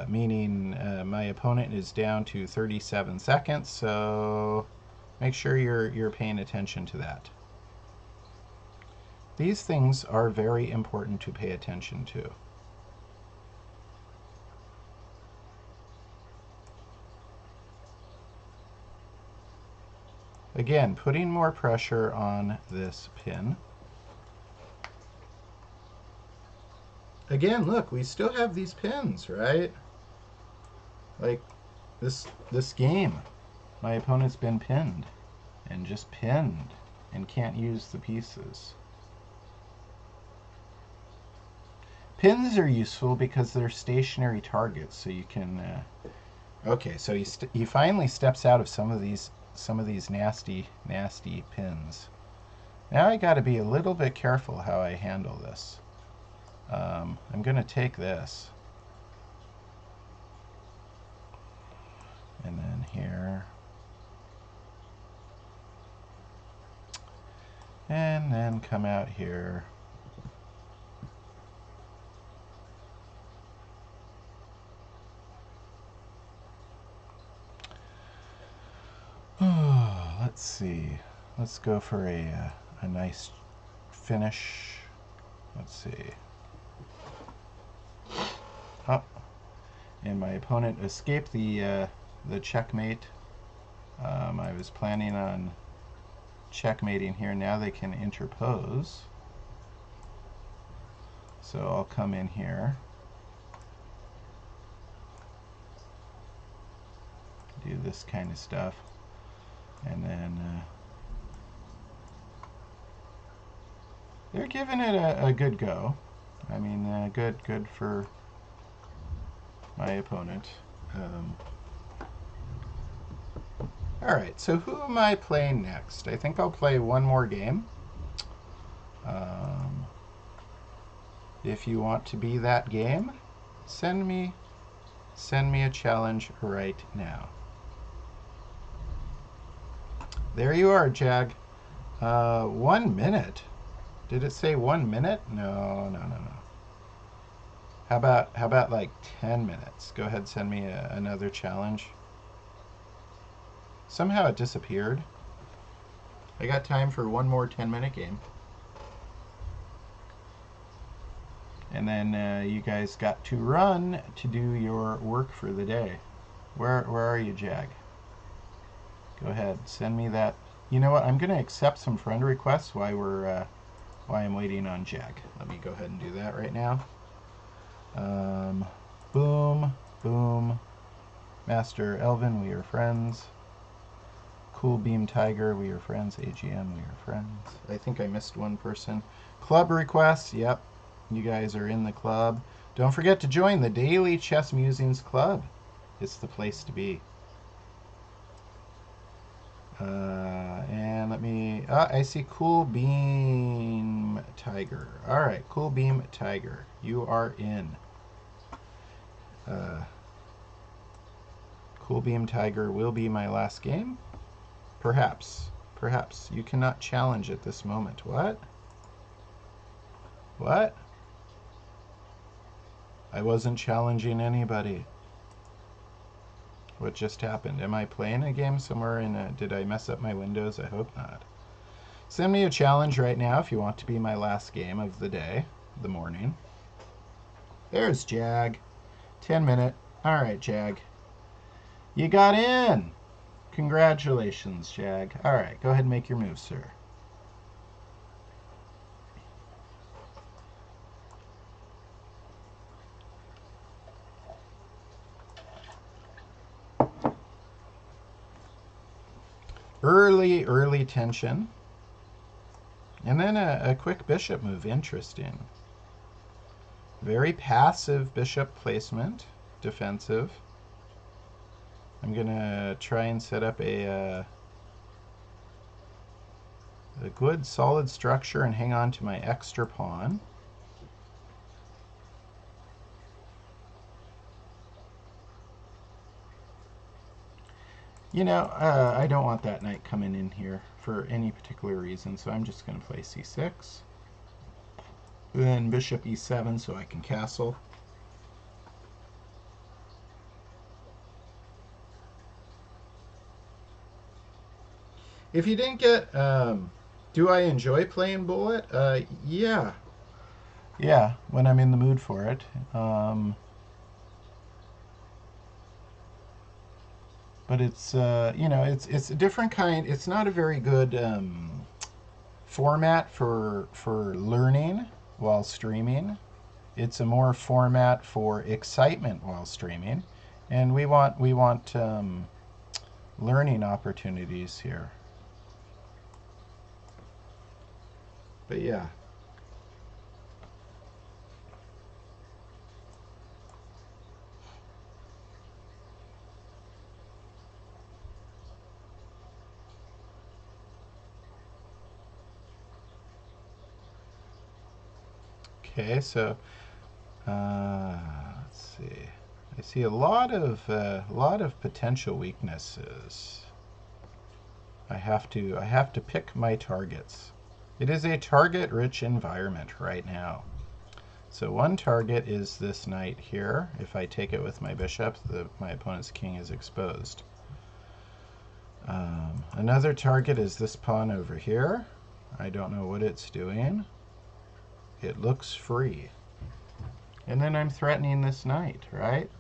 Meaning my opponent is down to 37 seconds, so make sure you're paying attention to that. These things are very important to pay attention to. Again, putting more pressure on this pin. Again, look, we still have these pins, right? Like this game, my opponent's been pinned and just pinned and can't use the pieces. Pins are useful because they're stationary targets, so you can. Okay, so he finally steps out of some of these nasty pins. Now I got to be a little bit careful how I handle this. I'm going to take this, and then here, and then come out here. Let's see. Let's go for a nice finish. Let's see. Oh, and my opponent escaped the checkmate. I was planning on checkmating here. Now they can interpose. So I'll come in here. Do this kind of stuff. And then they're giving it a good go. I mean, good for my opponent. Alright, so who am I playing next? I think I'll play one more game. If you want to be that game, send me a challenge right now. There you are, Jag. 1 minute. Did it say 1 minute? No. How about like 10 minutes? Go ahead, send me another challenge. Somehow it disappeared. I got time for one more 10-minute game. And then you guys got to run to do your work for the day. Where are you, Jag? Go ahead, send me that. You know what? I'm going to accept some friend requests while I'm waiting on Jag. Let me go ahead and do that right now. Boom. Master Elvin, we are friends. Cool Beam Tiger, we are friends. AGM, we are friends. I think I missed one person. Club requests, yep. You guys are in the club. Don't forget to join the Daily Chess Musings Club. It's the place to be. And let me, I see Cool Beam Tiger. All right, Cool Beam Tiger, you are in. Cool Beam Tiger will be my last game. Perhaps. You cannot challenge at this moment. What? I wasn't challenging anybody. What just happened? Am I playing a game somewhere did I mess up my windows? I hope not. Send me a challenge right now if you want to be my last game of the day, the morning. There's Jag. 10-minute. All right, Jag. You got in. Congratulations, Jag. All right, go ahead and make your move, sir. Early tension. And then a quick bishop move. Interesting. Very passive bishop placement. Defensive. I'm going to try and set up a good solid structure and hang on to my extra pawn. You know, I don't want that knight coming in here for any particular reason, so I'm just going to play c6. Then bishop e7 so I can castle. If you didn't get, do I enjoy playing Bullet? Yeah. Yeah, when I'm in the mood for it. But it's, you know, it's a different kind. It's not a very good format for learning while streaming. It's a more format for excitement while streaming, and we want learning opportunities here. But yeah. Okay, so let's see. I see a lot of potential weaknesses. I have to pick my targets. It is a target-rich environment right now. So one target is this knight here. If I take it with my bishop, my opponent's king is exposed. Another target is this pawn over here. I don't know what it's doing. It looks free. And then I'm threatening this knight, right?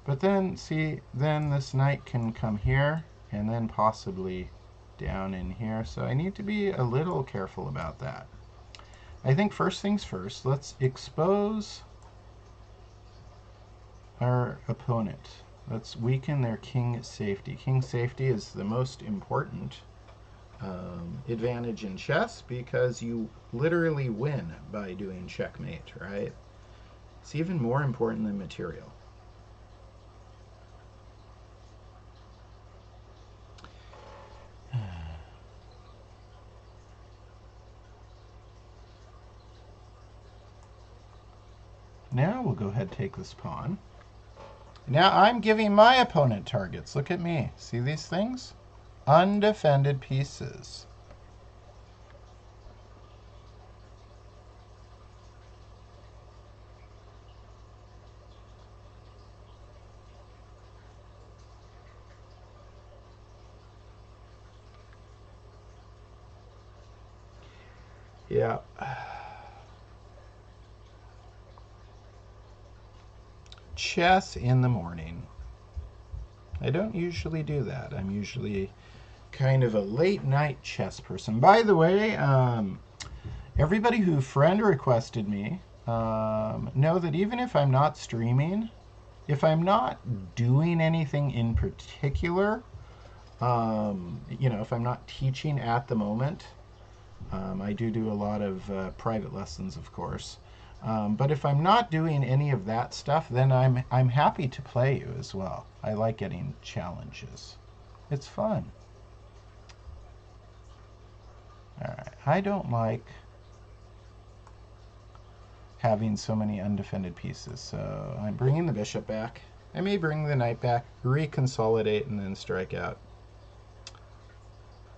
But then, see, then this knight can come here and then possibly down in here. So I need to be a little careful about that. I think first things first, let's expose our opponent. Let's weaken their king safety. King safety is the most important advantage in chess because you literally win by doing checkmate, right? It's even more important than material. Now we'll go ahead and take this pawn. Now I'm giving my opponent targets. Look at me. See these things? Undefended pieces. Yeah. Chess in the morning. I don't usually do that. I'm usually kind of a late night chess person. By the way, everybody who friend requested me, know that even if I'm not streaming, if I'm not doing anything in particular, you know, if I'm not teaching at the moment, I do a lot of private lessons, of course. But if I'm not doing any of that stuff, then I'm happy to play you as well. I like getting challenges. It's fun. All right. I don't like having so many undefended pieces, so I'm bringing the bishop back. I may bring the knight back, reconsolidate, and then strike out.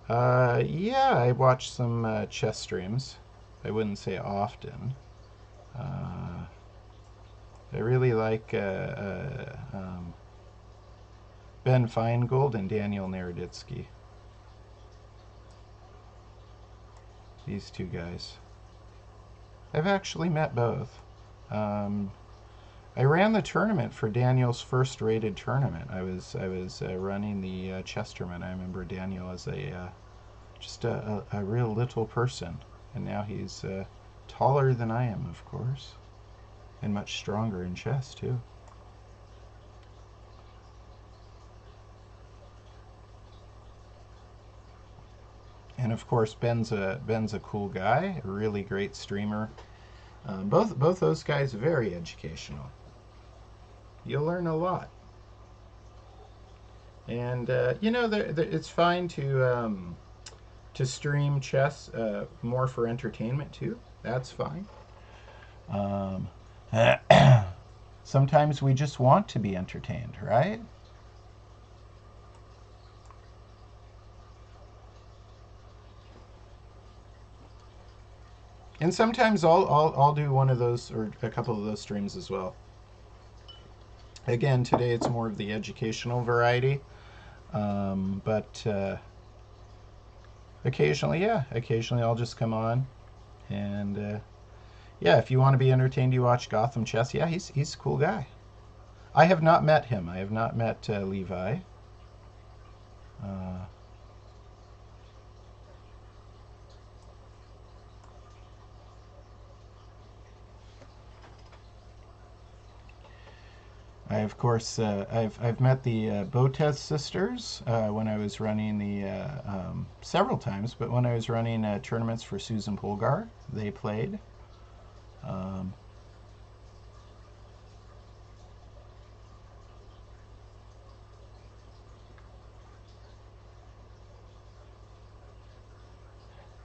Yeah, I watch some chess streams. I wouldn't say often. I really like Ben Feingold and Daniel Naroditsky. These two guys. I've actually met both. I ran the tournament for Daniel's first rated tournament. I was running the Chesterman. I remember Daniel as just a real little person, and now he's taller than I am, of course, and much stronger in chess too. And of course, Ben's a cool guy, a really great streamer. Both those guys very educational. You'll learn a lot, and it's fine to stream chess more for entertainment too. That's fine. Um, Sometimes we just want to be entertained, right? And sometimes I'll do one of those or a couple of those streams as well. Again, today it's more of the educational variety, but occasionally I'll just come on and yeah, if you want to be entertained, you watch Gotham Chess. Yeah, he's a cool guy. I have not met him. I have not met Levi. Uh, I of course I've met the Botez sisters when I was running the several times, but when I was running tournaments for Susan Polgar, they played. Um,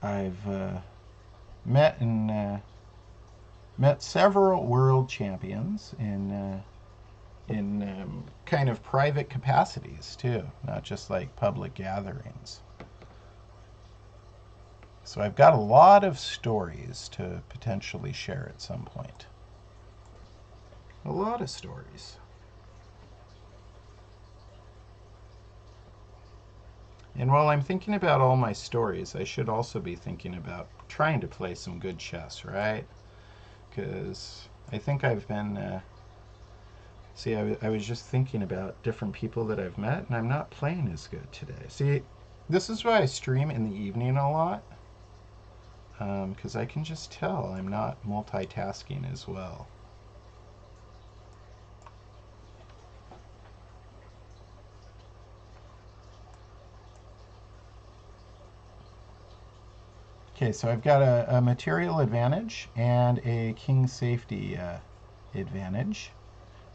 I've met and met several world champions in kind of private capacities too, not just like public gatherings. So I've got a lot of stories to potentially share at some point. A lot of stories. And while I'm thinking about all my stories, I should also be thinking about trying to play some good chess, right? Because I think I've been. See, I was just thinking about different people that I've met, and I'm not playing as good today. See, this is why I stream in the evening a lot, because I can just tell I'm not multitasking as well. Okay, so I've got a material advantage and a king safety advantage.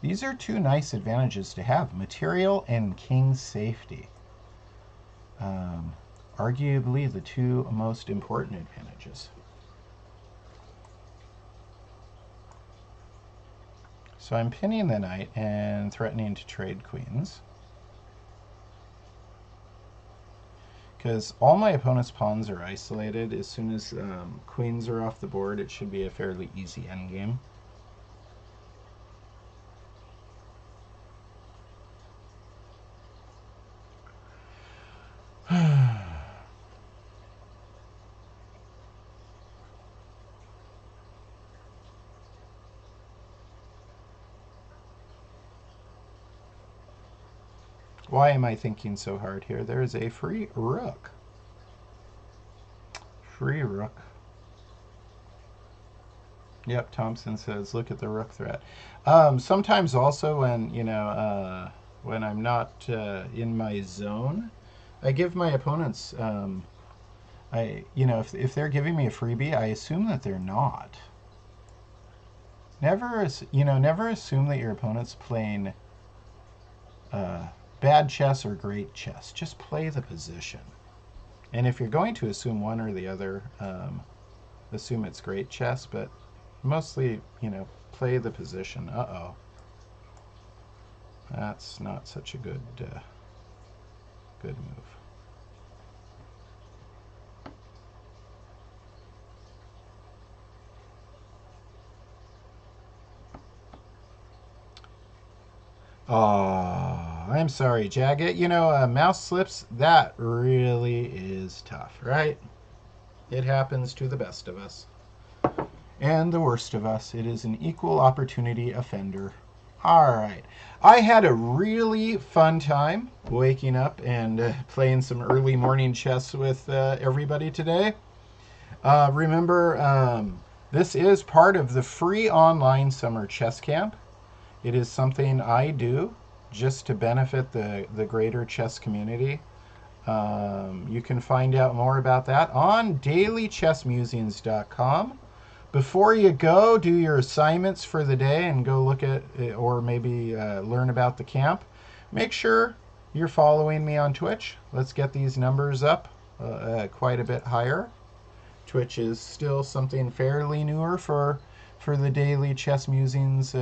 These are two nice advantages to have, material and king safety. Arguably the two most important advantages. So I'm pinning the knight and threatening to trade queens. Because all my opponent's pawns are isolated. As soon as queens are off the board, it should be a fairly easy endgame. Why am I thinking so hard here? There is a free rook. Free rook. Yep, Thompson says, look at the rook threat. Sometimes also when I'm not in my zone, I give my opponents, if they're giving me a freebie, I assume that they're not. Never assume that your opponent's playing bad chess or great chess. Just play the position. And if you're going to assume one or the other, assume it's great chess, but mostly, play the position. Uh-oh. That's not such a good move. Ah. I'm sorry, Jagged. Mouse slips, that really is tough, right? It happens to the best of us. And the worst of us. It is an equal opportunity offender. All right. I had a really fun time waking up and playing some early morning chess with everybody today. Remember, this is part of the free online summer chess camp. It is something I do just to benefit the greater chess community. You can find out more about that on dailychessmusings.com. Before you go, do your assignments for the day and go look at, or maybe learn about the camp. Make sure you're following me on Twitch. Let's get these numbers up quite a bit higher. Twitch is still something fairly newer for the Daily Chess Musings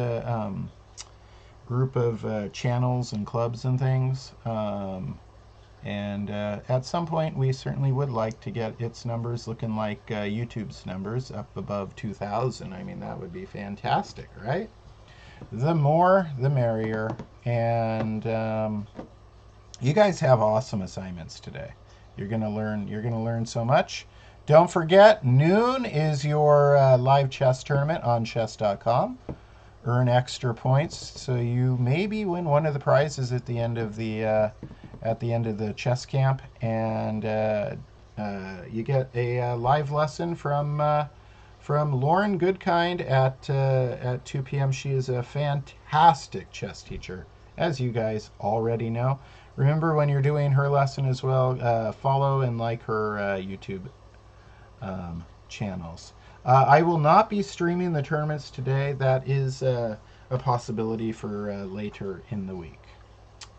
group of channels and clubs and things. And at some point, we certainly would like to get its numbers looking like YouTube's numbers, up above 2,000. I mean, that would be fantastic, right? The more, the merrier. And you guys have awesome assignments today. You're gonna learn so much. Don't forget, noon is your live chess tournament on chess.com. Earn extra points, so you maybe win one of the prizes at the end of the chess camp, and you get a live lesson from Lauren Goodkind at 2 p.m. She is a fantastic chess teacher, as you guys already know. Remember, when you're doing her lesson as well, follow and like her YouTube channels. I will not be streaming the tournaments today. That is a possibility for later in the week,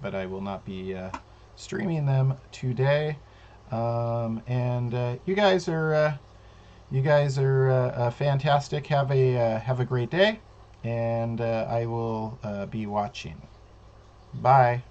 but I will not be streaming them today. And you guys are fantastic. Have a great day, and I will be watching. Bye.